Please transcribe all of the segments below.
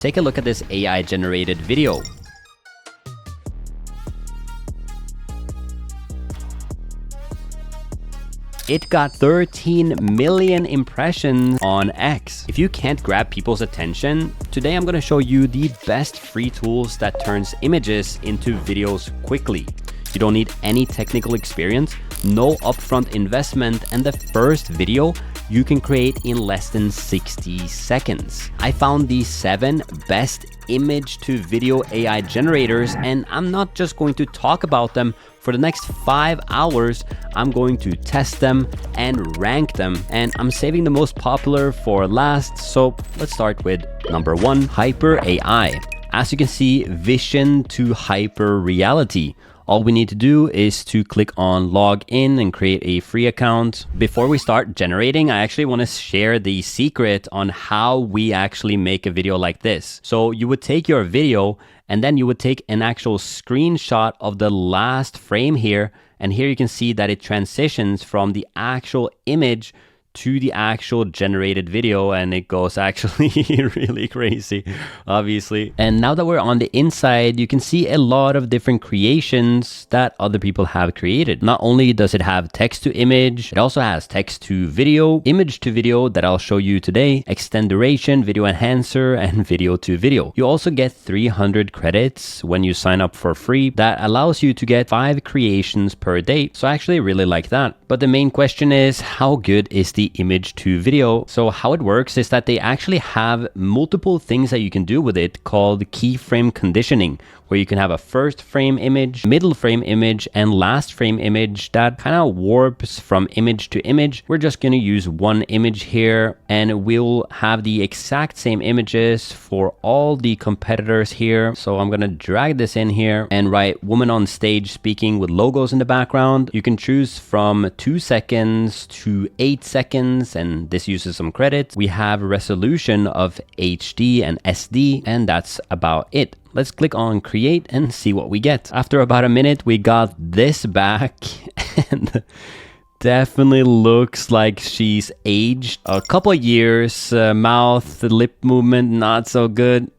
Take a look at this AI generated video. It got 13 million impressions on X. If you can't grab people's attention, today I'm gonna show you the best free tools that turns images into videos quickly. You don't need any technical experience, no upfront investment, and the first video you can create in less than 60 seconds. I found the 7 best image to video AI generators, and I'm not just going to talk about them. For the next 5 hours, I'm going to test them and rank them, and I'm saving the most popular for last. So let's start with number 1, Hyper AI. As you can see, vision to hyper reality. All we need to do is to click on log in and create a free account. Before we start generating, I actually want to share the secret on how we actually make a video like this. So you would take your video and then you would take an actual screenshot of the last frame here. And here you can see that it transitions from the actual image to the actual generated video, and it goes actually really crazy, obviously. And now that we're on the inside, you can see a lot of different creations that other people have created. Not only does it have text to image, it also has text to video, image to video that I'll show you today, extend duration, video enhancer, and video to video. You also get 300 credits when you sign up for free. That allows you to get 5 creations per day. So I actually really like that. But the main question is, how good is the image to video? So how it works is that they actually have multiple things that you can do with it called keyframe conditioning, where you can have a first frame image, middle frame image, and last frame image that kind of warps from image to image. We're just going to use one image here, and we'll have the exact same images for all the competitors here. So I'm going to drag this in here and write woman on stage speaking with logos in the background. You can choose from 2 seconds to 8 seconds, and this uses some credits. We have resolution of HD and SD, and that's about it. Let's click on create and see what we get. After about a minute, we got this back and definitely looks like she's aged a couple of years. Mouth, the lip movement, not so good.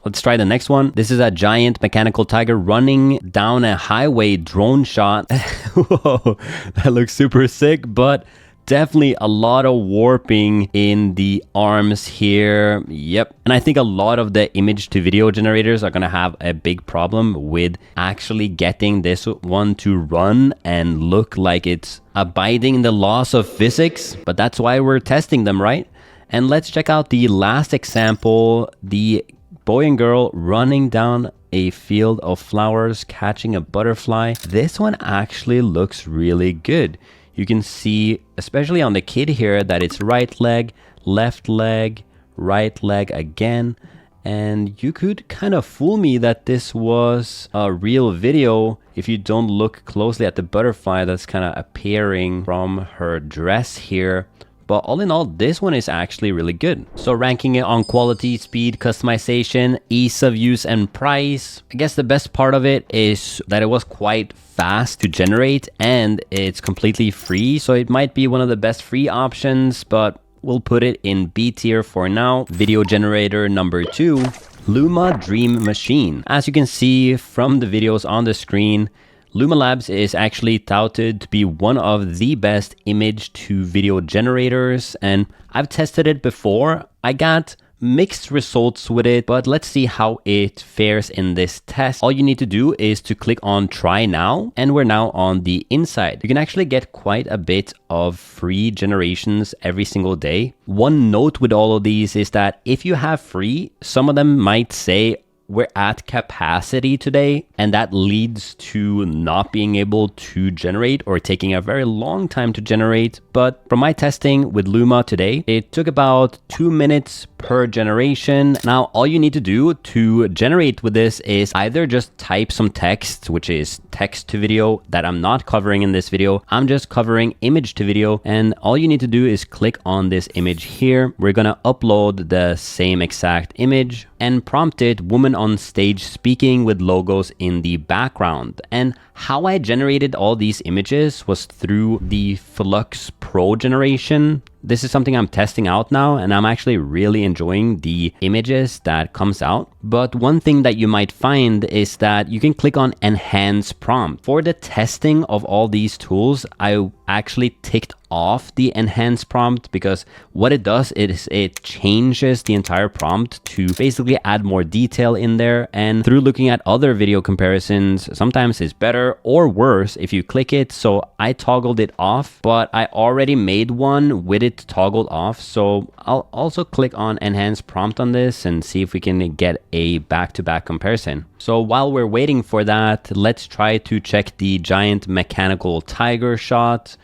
Let's try the next one. This is a giant mechanical tiger running down a highway drone shot. Whoa, that looks super sick, but definitely a lot of warping in the arms here. Yep. And I think a lot of the image to video generators are going to have a big problem with actually getting this one to run and look like it's abiding the laws of physics. But that's why we're testing them, right? And let's check out the last example, the boy and girl running down a field of flowers, catching a butterfly. This one actually looks really good. You can see, especially on the kid here, that it's right leg, right leg again. And you could kind of fool me that this was a real video if you don't look closely at the butterfly that's kind of appearing from her dress here. But all in all, this one is actually really good. So ranking it on quality, speed, customization, ease of use, and price. I guess the best part of it is that it was quite fast to generate and it's completely free. So it might be one of the best free options, but we'll put it in B tier for now. Video generator number 2, Luma Dream Machine. As you can see from the videos on the screen, Luma Labs is actually touted to be one of the best image to video generators, and I've tested it before. I got mixed results with it, but let's see how it fares in this test. All you need to do is to click on try now, and we're now on the inside. You can actually get quite a bit of free generations every single day. One note with all of these is that if you have free, some of them might say we're at capacity today, and that leads to not being able to generate or taking a very long time to generate. But from my testing with Luma today, it took about 2 minutes per generation. Now, all you need to do to generate with this is either just type some text, which is text to video that I'm not covering in this video. I'm just covering image to video, and all you need to do is click on this image here. We're gonna upload the same exact image and prompt it woman on stage speaking with logos in the background. And how I generated all these images was through the Flux Pro generation. This is something I'm testing out now, and I'm actually really enjoying the images that comes out. But one thing that you might find is that you can click on enhance prompt. For the testing of all these tools, I actually ticked off the enhance prompt, because what it does is it changes the entire prompt to basically add more detail in there. And through looking at other video comparisons, sometimes it's better or worse if you click it. So I toggled it off, but I already made one with it toggled off. So I'll also click on enhance prompt on this and see if we can get a back-to-back comparison. So while we're waiting for that, let's try to check the giant mechanical tiger shot.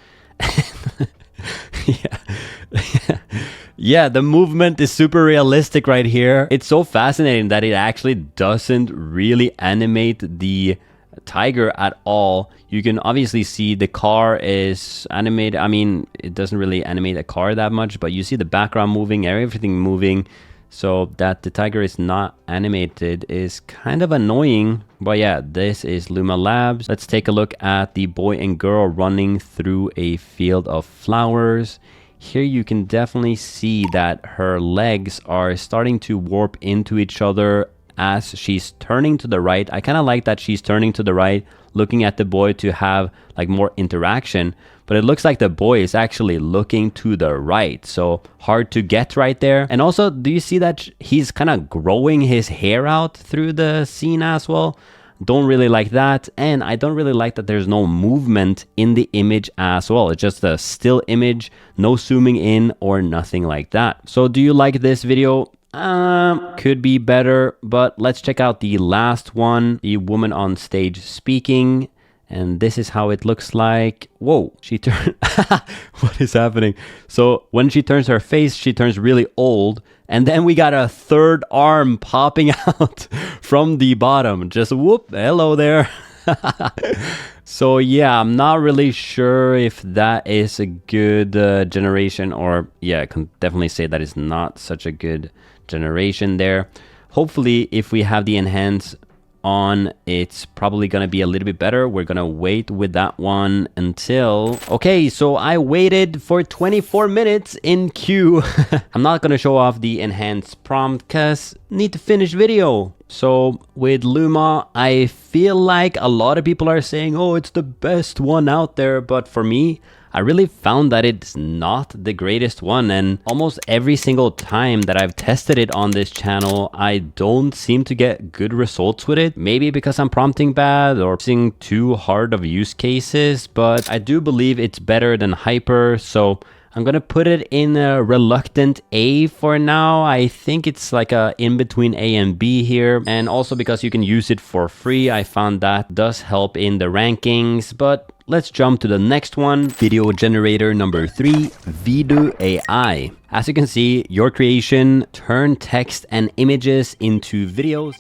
Yeah, the movement is super realistic right here. It's so fascinating that it actually doesn't really animate the tiger at all. You can obviously see the car is animated. I mean, it doesn't really animate a car that much, but you see the background moving, everything moving. So that the tiger is not animated is kind of annoying. But yeah, this is Luma Labs. Let's take a look at the boy and girl running through a field of flowers. Here you can definitely see that her legs are starting to warp into each other as she's turning to the right. I kind of like that she's turning to the right, looking at the boy to have like more interaction. But it looks like the boy is actually looking to the right. So hard to get right there. And also, do you see that he's kind of growing his hair out through the scene as well? Don't really like that. And I don't really like that there's no movement in the image as well. It's just a still image, no zooming in or nothing like that. So do you like this video? Could be better, but let's check out the last one, the woman on stage speaking. And this is how it looks like. Whoa, she turned. What is happening? So when she turns her face, she turns really old. And then we got a third arm popping out from the bottom. Just whoop, hello there. So yeah, I'm not really sure if that is a good generation, or yeah, I can definitely say that is not such a good generation there. Hopefully, if we have the enhance on, it's probably gonna be a little bit better. We're gonna wait with that one until okay, so I waited for 24 minutes in queue. I'm not gonna show off the enhanced prompt because need to finish video. So with Luma, I feel like a lot of people are saying, oh, it's the best one out there, but for me, I really found that it's not the greatest one, and almost every single time that I've tested it on this channel, I don't seem to get good results with it. Maybe because I'm prompting bad or using too hard of use cases, but I do believe it's better than Hyper, so I'm gonna put it in a reluctant A for now. I think it's like a in between A and B here. And also because you can use it for free, I found that does help in the rankings. But let's jump to the next one. Video generator number 3, Vidu AI. As you can see, your creation turn text and images into videos.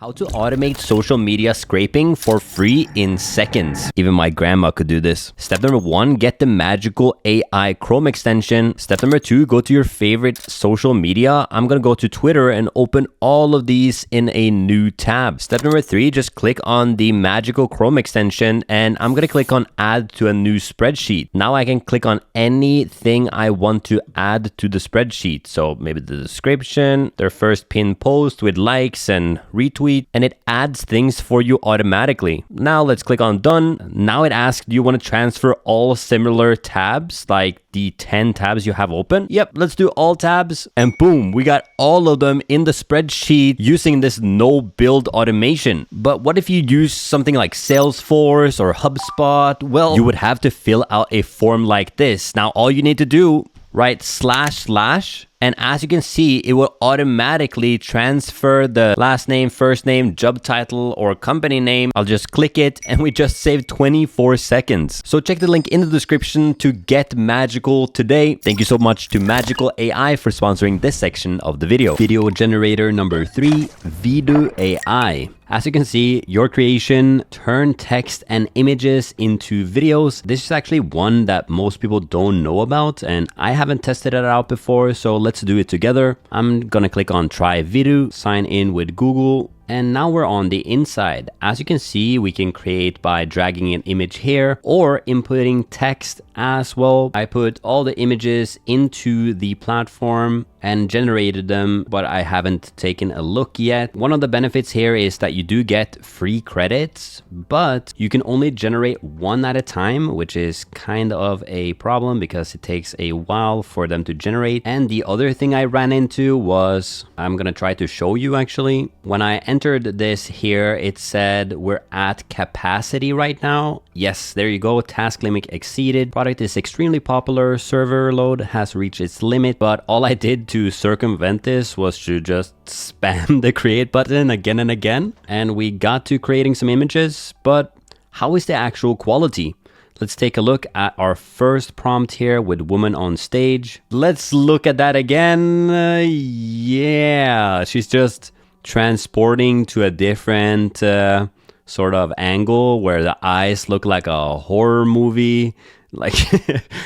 How to automate social media scraping for free in seconds. Even my grandma could do this. Step number 1, get the magical AI Chrome extension. Step number 2, go to your favorite social media. I'm gonna go to Twitter and open all of these in a new tab. Step number 3, just click on the magical Chrome extension and I'm gonna click on add to a new spreadsheet. Now I can click on anything I want to add to the spreadsheet. So maybe the description, their first pinned post with likes and retweets, and it adds things for you automatically. Now let's click on done. Now it asks, do you want to transfer all similar tabs, like the 10 tabs you have open? Yep, let's do all tabs, and boom, we got all of them in the spreadsheet using this no build automation. But what if you use something like Salesforce or HubSpot? Well, you would have to fill out a form like this. Now all you need to do, write // and as you can see, it will automatically transfer the last name, first name, job title, or company name. I'll just click it and we just saved 24 seconds. So check the link in the description to get Magical today. Thank you so much to Magical AI for sponsoring this section of the video. Video generator number 3, Vidu AI. As you can see, your creation turn text and images into videos. This is actually one that most people don't know about, and I haven't tested it out before, so let's do it together. I'm gonna click on try Vidu, sign in with Google, And now we're on the inside. As you can see, we can create by dragging an image here or inputting text as well. I put all the images into the platform and generated them, but I haven't taken a look yet. One of the benefits here is that you do get free credits, but you can only generate one at a time, which is kind of a problem because it takes a while for them to generate. And the other thing I ran into was, I'm gonna try to show you actually. When I entered this here, it said we're at capacity right now. Yes, there you go, task limit exceeded. Product is extremely popular, server load has reached its limit, but all I did to circumvent this was to just spam the create button again and again. And we got to creating some images, but how is the actual quality? Let's take a look at our first prompt here with woman on stage. Let's look at that again. Yeah, she's just transporting to a different sort of angle where the eyes look like a horror movie. Like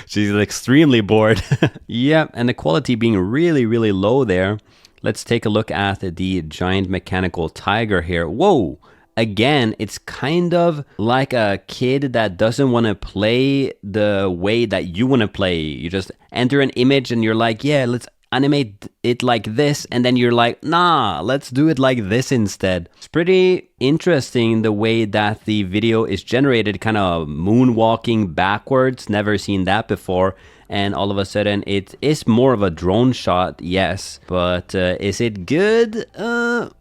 she's extremely bored. Yeah, and the quality being really, really low there. Let's take a look at the giant mechanical tiger here. Whoa! Again, it's kind of like a kid that doesn't want to play the way that you want to play. You just enter an image and you're like, yeah, let's animate it like this, and then you're like, nah, let's do it like this instead. It's pretty interesting the way that the video is generated, kind of moonwalking backwards. Never seen that before. And all of a sudden it is more of a drone shot, yes, but is it good?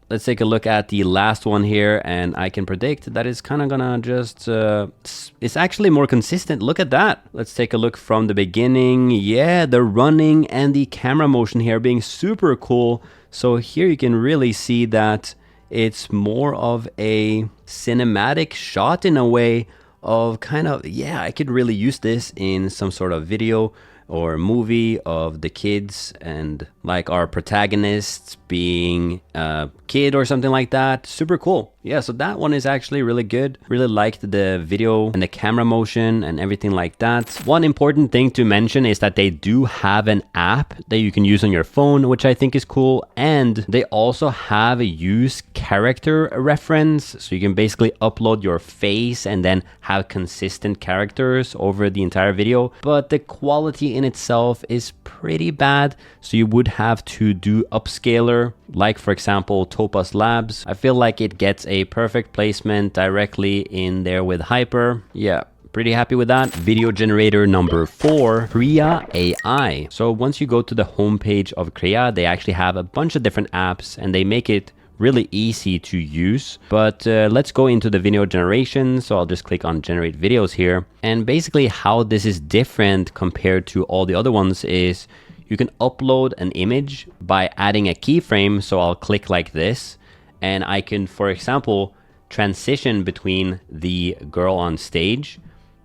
Let's take a look at the last one here, and I can predict that it's kind of gonna just it's actually more consistent. Look at that. Let's take a look from the beginning. Yeah, the running and the camera motion here being super cool. So here you can really see that it's more of a cinematic shot in a way of kind of, yeah, I could really use this in some sort of video or movie of the kids and like our protagonist being a kid or something like that. Super cool. Yeah, so that one is actually really good. Really liked the video and the camera motion and everything like that. One important thing to mention is that they do have an app that you can use on your phone, which I think is cool. And they also have a use character reference. So you can basically upload your face and then have consistent characters over the entire video. But the quality in itself is pretty bad. So you would have to do upscaler, like for example, Topaz Labs. I feel like it gets a perfect placement directly in there with Hyper. Yeah, pretty happy with that. Video generator number 4, Krea AI. So once you go to the homepage of Krea, they actually have a bunch of different apps and they make it really easy to use. But let's go into the video generation. So I'll just click on generate videos here. And basically how this is different compared to all the other ones is you can upload an image by adding a keyframe. So I'll click like this and I can, for example, transition between the girl on stage.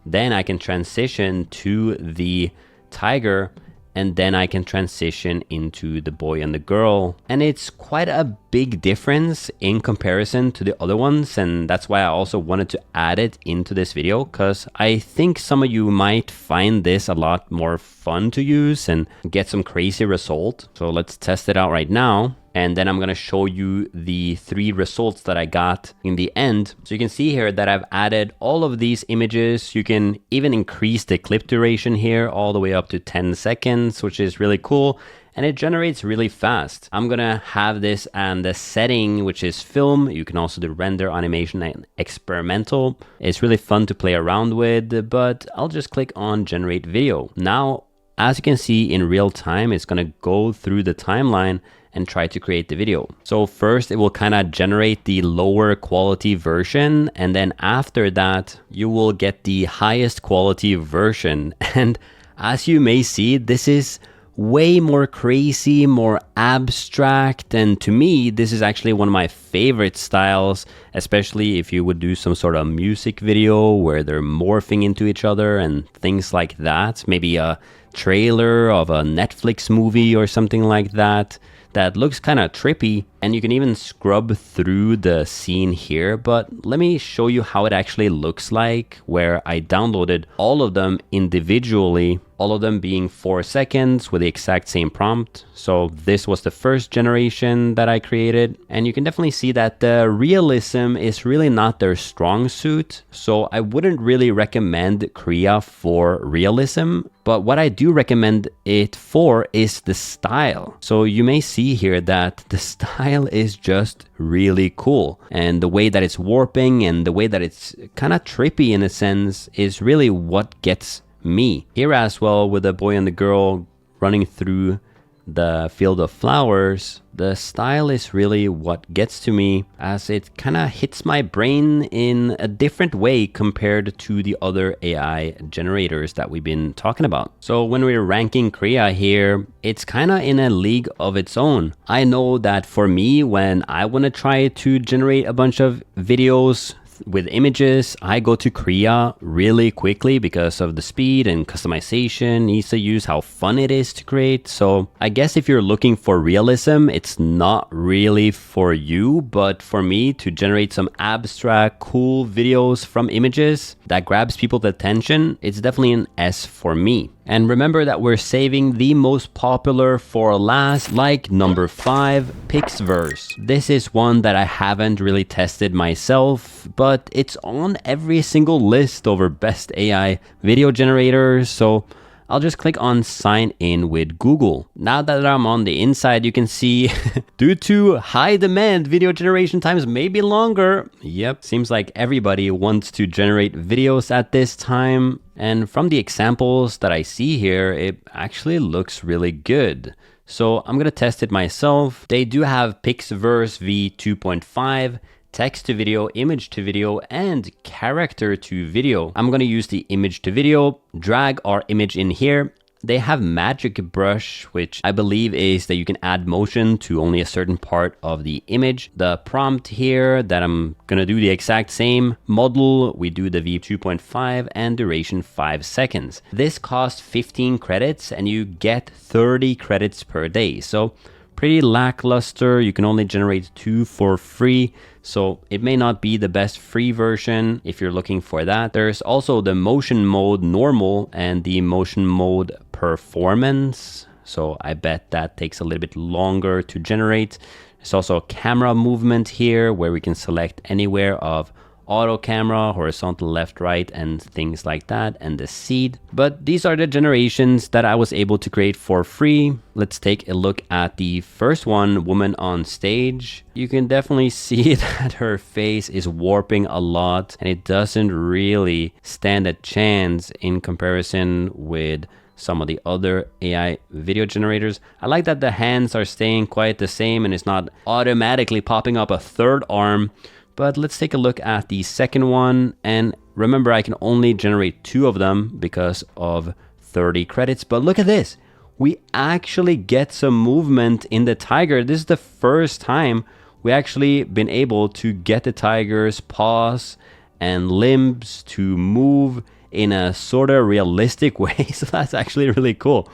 Then I can transition to the tiger, and then I can transition into the boy and the girl. And it's quite a big difference in comparison to the other ones. And that's why I also wanted to add it into this video, because I think some of you might find this a lot more fun to use and get some crazy result. So let's test it out right now. And then I'm going to show you the 3 results that I got in the end. So you can see here that I've added all of these images. You can even increase the clip duration here all the way up to 10 seconds, which is really cool. And it generates really fast. I'm going to have this and the setting, which is film. You can also do render, animation, and experimental. It's really fun to play around with, but I'll just click on generate video. Now, as you can see in real time, it's going to go through the timeline and try to create the video. So first it will kind of generate the lower quality version, and then after that you will get the highest quality version. And as you may see, this is way more crazy, more abstract, and to me this is actually one of my favorite styles, especially if you would do some sort of music video where they're morphing into each other and things like that. Maybe a trailer of a Netflix movie or something like that. That looks kind of trippy. And you can even scrub through the scene here, but let me show you how it actually looks like, where I downloaded all of them individually, all of them being 4 seconds with the exact same prompt. So this was the first generation that I created, and you can definitely see that the realism is really not their strong suit. So I wouldn't really recommend Krea for realism, but what I do recommend it for is the style. So you may see here that the style is just really cool, and the way that it's warping and the way that it's kind of trippy in a sense is really what gets me. Here as well, with the boy and the girl running through the field of flowers, the style is really what gets to me, as it kind of hits my brain in a different way compared to the other AI generators that we've been talking about. So when we're ranking Krea here, it's kind of in a league of its own. I know that for me, when I want to try to generate a bunch of videos with images, I go to Krea really quickly because of the speed and customization, ease of use, how fun it is to create. So I guess if you're looking for realism, it's not really for you, but for me to generate some abstract, cool videos from images that grabs people's attention, it's definitely an S for me. And remember that we're saving the most popular for last, like number 5, Pixverse. This is one that I haven't really tested myself, but it's on every single list over best AI video generators. So I'll just click on sign in with Google. Now that I'm on the inside, you can see due to high demand, video generation times may be longer. Yep, seems like everybody wants to generate videos at this time. And from the examples that I see here, it actually looks really good. So I'm gonna test it myself. They do have Pixverse v2.5, text to video, image to video, and character to video. I'm gonna use the image to video, drag our image in here. They have Magic Brush, which I believe is that you can add motion to only a certain part of the image. The prompt here that I'm gonna do the exact same model, we do the v2.5 and duration 5 seconds. This costs 15 credits and you get 30 credits per day. So pretty lackluster. You can only generate 2 for free, so it may not be the best free version if you're looking for that. There's also the motion mode normal and the motion mode performance, so I bet that takes a little bit longer to generate. There's also camera movement here where we can select anywhere of auto camera, horizontal left, right, and things like that, and the seed. But these are the generations that I was able to create for free. Let's take a look at the first one, Woman on Stage. You can definitely see that her face is warping a lot, and it doesn't really stand a chance in comparison with some of the other AI video generators. I like that the hands are staying quite the same and it's not automatically popping up a third arm. But let's take a look at the second one. And remember, I can only generate 2 of them because of 30 credits. But look at this. We actually get some movement in the tiger. This is the first time we actually been able to get the tiger's paws and limbs to move in a sort of realistic way. So that's actually really cool.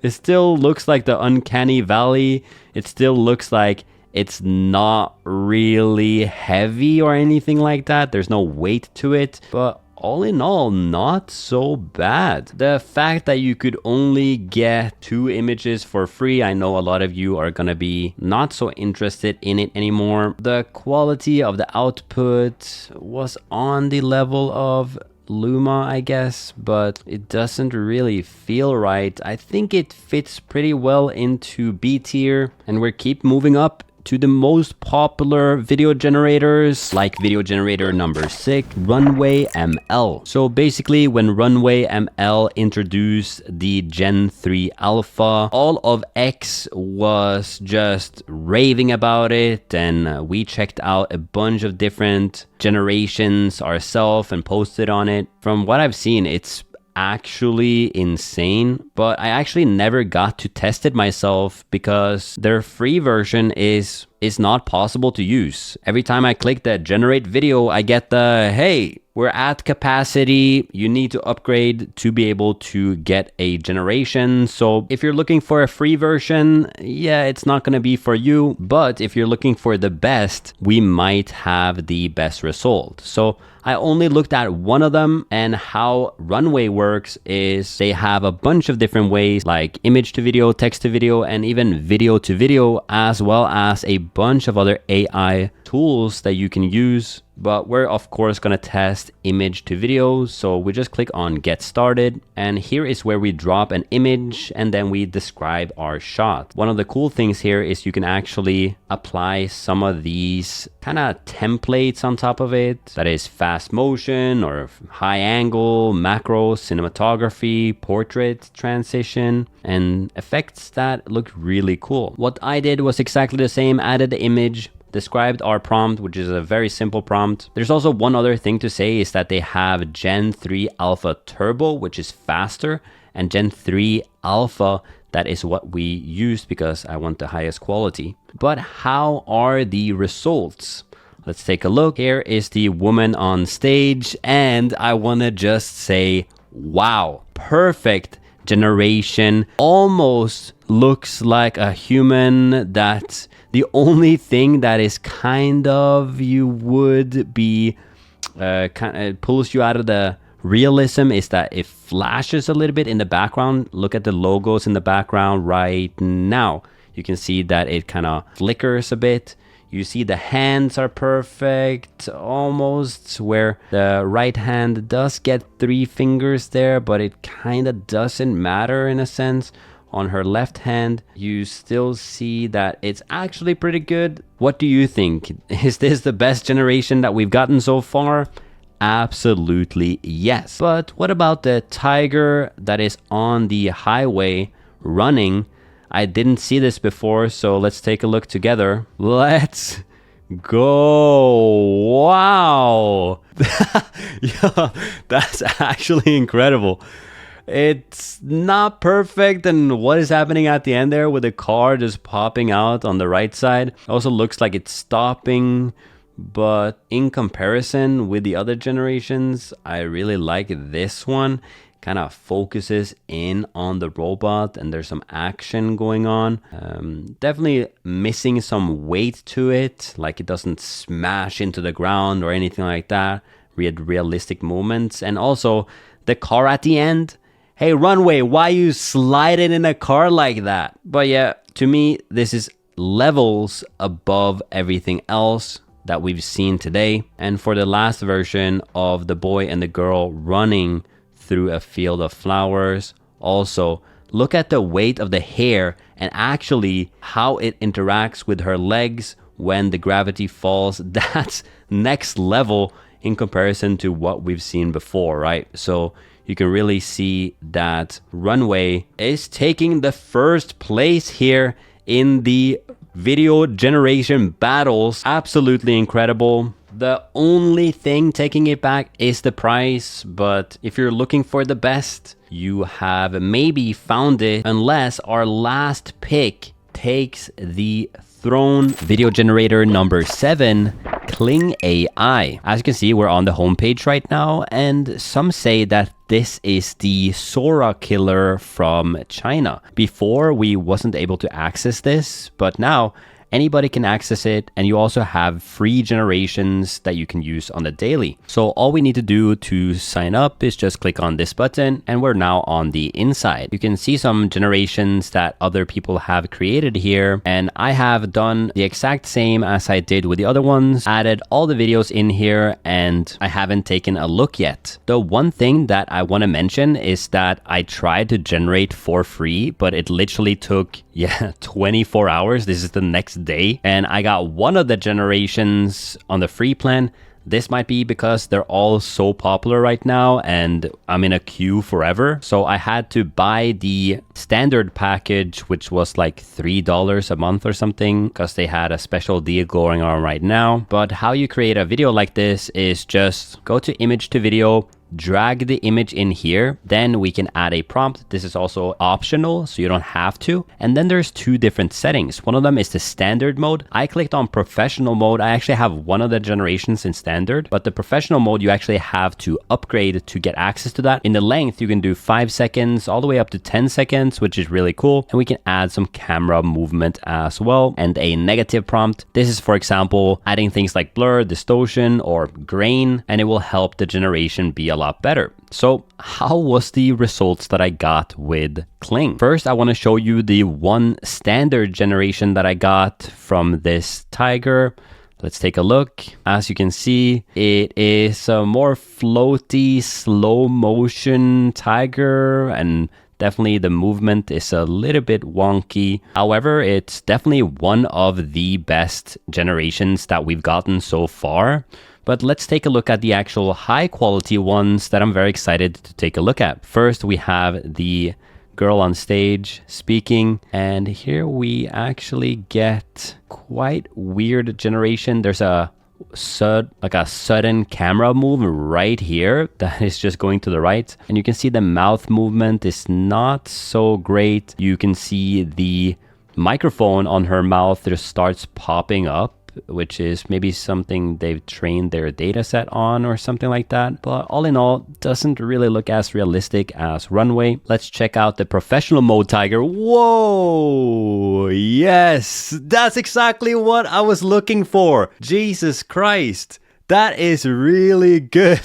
It still looks like the uncanny valley. It still looks like it's not really heavy or anything like that. There's no weight to it, but all in all, not so bad. The fact that you could only get 2 images for free, I know a lot of you are gonna be not so interested in it anymore. The quality of the output was on the level of Luma, I guess, but it doesn't really feel right. I think it fits pretty well into B tier, and we keep moving up to the most popular video generators, like video generator number 6, Runway ML. So basically, when Runway ML introduced the Gen 3 Alpha, all of X was just raving about it, and we checked out a bunch of different generations ourselves and posted on it. From what I've seen, it's actually insane, but I actually never got to test it myself because their free version is is not possible to use. Every time I click the generate video, I get the, hey, we're at capacity. You need to upgrade to be able to get a generation. So if you're looking for a free version, yeah, it's not going to be for you. But if you're looking for the best, we might have the best result. So I only looked at one of them, and how Runway works is they have a bunch of different ways, like image to video, text to video, and even video to video, as well as a bunch of other AI tools that you can use. But we're of course going to test image to video. So we just click on get started, and here is where we drop an image and then we describe our shot. One of the cool things here is you can actually apply some of these kind of templates on top of it. That is fast motion or high angle, macro, cinematography, portrait, transition, and effects that look really cool. What I did was exactly the same, added the image, described our prompt, which is a very simple prompt. There's also one other thing to say is that they have Gen 3 Alpha Turbo, which is faster, and Gen 3 Alpha, that is what we used because I want the highest quality. But how are the results? Let's take a look. Here is the woman on stage, and I want to just say, wow, perfect generation. Almost looks like a human. That the only thing that is kind of you would be kind of pulls you out of the realism is that it flashes a little bit in the background. Look at the logos in the background right now. You can see that it kind of flickers a bit. You see the hands are perfect, almost, where the right hand does get 3 fingers there, but it kind of doesn't matter in a sense. On her left hand, you still see that it's actually pretty good. What do you think? Is this the best generation that we've gotten so far? Absolutely yes. But what about the tiger that is on the highway running? I didn't see this before, so let's take a look together. Let's go. Wow. Yeah, that's actually incredible. It's not perfect, and what is happening at the end there with the car just popping out on the right side also looks like it's stopping, but in comparison with the other generations, I really like this one. Kind of focuses in on the robot and there's some action going on. Definitely missing some weight to it, like it doesn't smash into the ground or anything like that. We had realistic moments, and also the car at the end. Hey, Runway, why you sliding in a car like that? But yeah, to me, this is levels above everything else that we've seen today. And for the last version of the boy and the girl running through a field of flowers, also look at the weight of the hair and actually how it interacts with her legs when the gravity falls. That's next level in comparison to what we've seen before, right? So you can really see that Runway is taking the first place here in the video generation battles. Absolutely incredible. The only thing taking it back is the price, but if you're looking for the best, you have maybe found it, unless our last pick takes the throne. Video generator number 7, Kling AI. As you can see, we're on the homepage right now, and some say that this is the Sora killer from China. Before, we wasn't able to access this, but now anybody can access it, and you also have free generations that you can use on the daily. So all we need to do to sign up is just click on this button, and we're now on the inside. You can see some generations that other people have created here, and I have done the exact same as I did with the other ones, added all the videos in here, and I haven't taken a look yet. The one thing that I want to mention is that I tried to generate for free, but it literally took 24 hours. This is the next day, and I got one of the generations on the free plan. This might be because they're all so popular right now and I'm in a queue forever. So I had to buy the standard package, which was like $3 a month or something, because they had a special deal going on right now. But how you create a video like this is just go to image to video, drag the image in here. Then we can add a prompt. This is also optional, so you don't have to. And then there's two different settings. One of them is the standard mode. I clicked on professional mode. I actually have one of the generations in standard, but the professional mode, you actually have to upgrade to get access to that. In the length, you can do 5 seconds all the way up to 10 seconds, which is really cool. And we can add some camera movement as well, and a negative prompt. This is, for example, adding things like blur, distortion, or grain, and it will help the generation be a lot better. So how was the results that I got with Kling? First, I want to show you the one standard generation that I got from this tiger. Let's take a look. As you can see, it is a more floaty, slow motion tiger, and definitely the movement is a little bit wonky. However, it's definitely one of the best generations that we've gotten so far. But let's take a look at the actual high quality ones that I'm very excited to take a look at. First, we have the girl on stage speaking, and here we actually get quite weird generation. There's a sudden camera move right here that is just going to the right, and you can see the mouth movement is not so great. You can see the microphone on her mouth just starts popping up, which is maybe something they've trained their data set on or something like that. But all in all, doesn't really look as realistic as Runway. Let's check out the professional mode tiger. Whoa, yes, that's exactly what I was looking for. Jesus Christ, that is really good.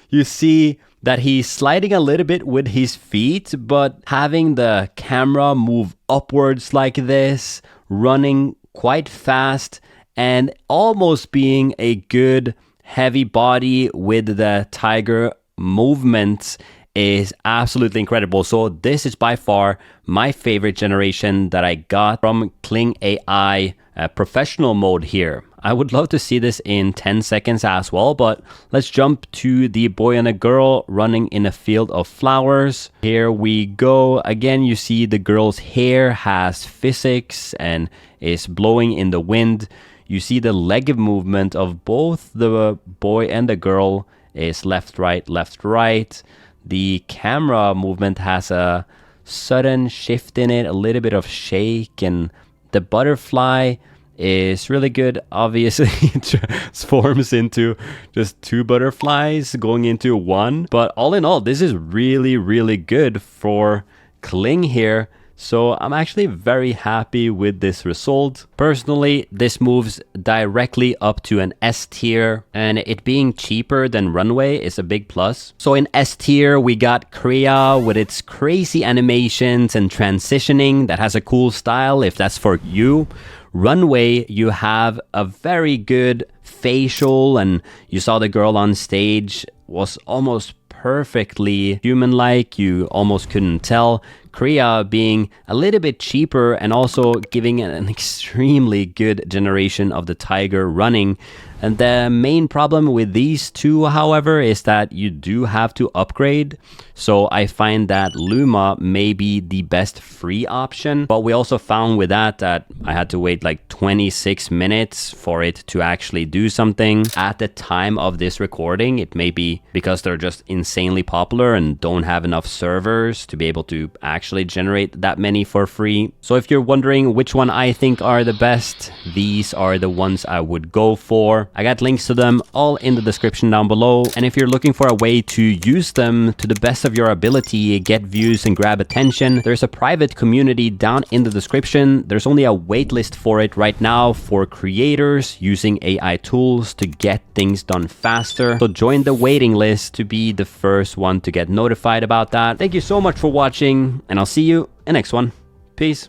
You see that he's sliding a little bit with his feet, but having the camera move upwards like this, running quite fast, and almost being a good heavy body with the tiger movements is absolutely incredible. So this is by far my favorite generation that I got from Kling AI professional mode here. I would love to see this in 10 seconds as well, but let's jump to the boy and a girl running in a field of flowers. Here we go. Again, you see the girl's hair has physics and is blowing in the wind. You see the leg movement of both the boy and the girl is left, right, left, right. The camera movement has a sudden shift in it, a little bit of shake, and the butterfly is really good. Obviously, it transforms into just two butterflies going into one. But all in all, this is really, really good for Kling here. So I'm actually very happy with this result. Personally, this moves directly up to an S tier, and it being cheaper than Runway is a big plus. So in S tier, we got Kriya with its crazy animations and transitioning that has a cool style if that's for you. Runway, you have a very good facial, and you saw the girl on stage was almost perfectly human-like. You almost couldn't tell. Kriya being a little bit cheaper and also giving an extremely good generation of the tiger running. And the main problem with these two, however, is that you do have to upgrade. So I find that Luma may be the best free option. But we also found with that I had to wait like 26 minutes for it to actually do something. At the time of this recording, it may be because they're just insanely popular and don't have enough servers to be able to actually generate that many for free. So if you're wondering which one I think are the best, these are the ones I would go for. I got links to them all in the description down below. And if you're looking for a way to use them to the best of your ability, get views and grab attention, there's a private community down in the description. There's only a waitlist for it right now for creators using AI tools to get things done faster. So join the waiting list to be the first one to get notified about that. Thank you so much for watching, and I'll see you in the next one. Peace.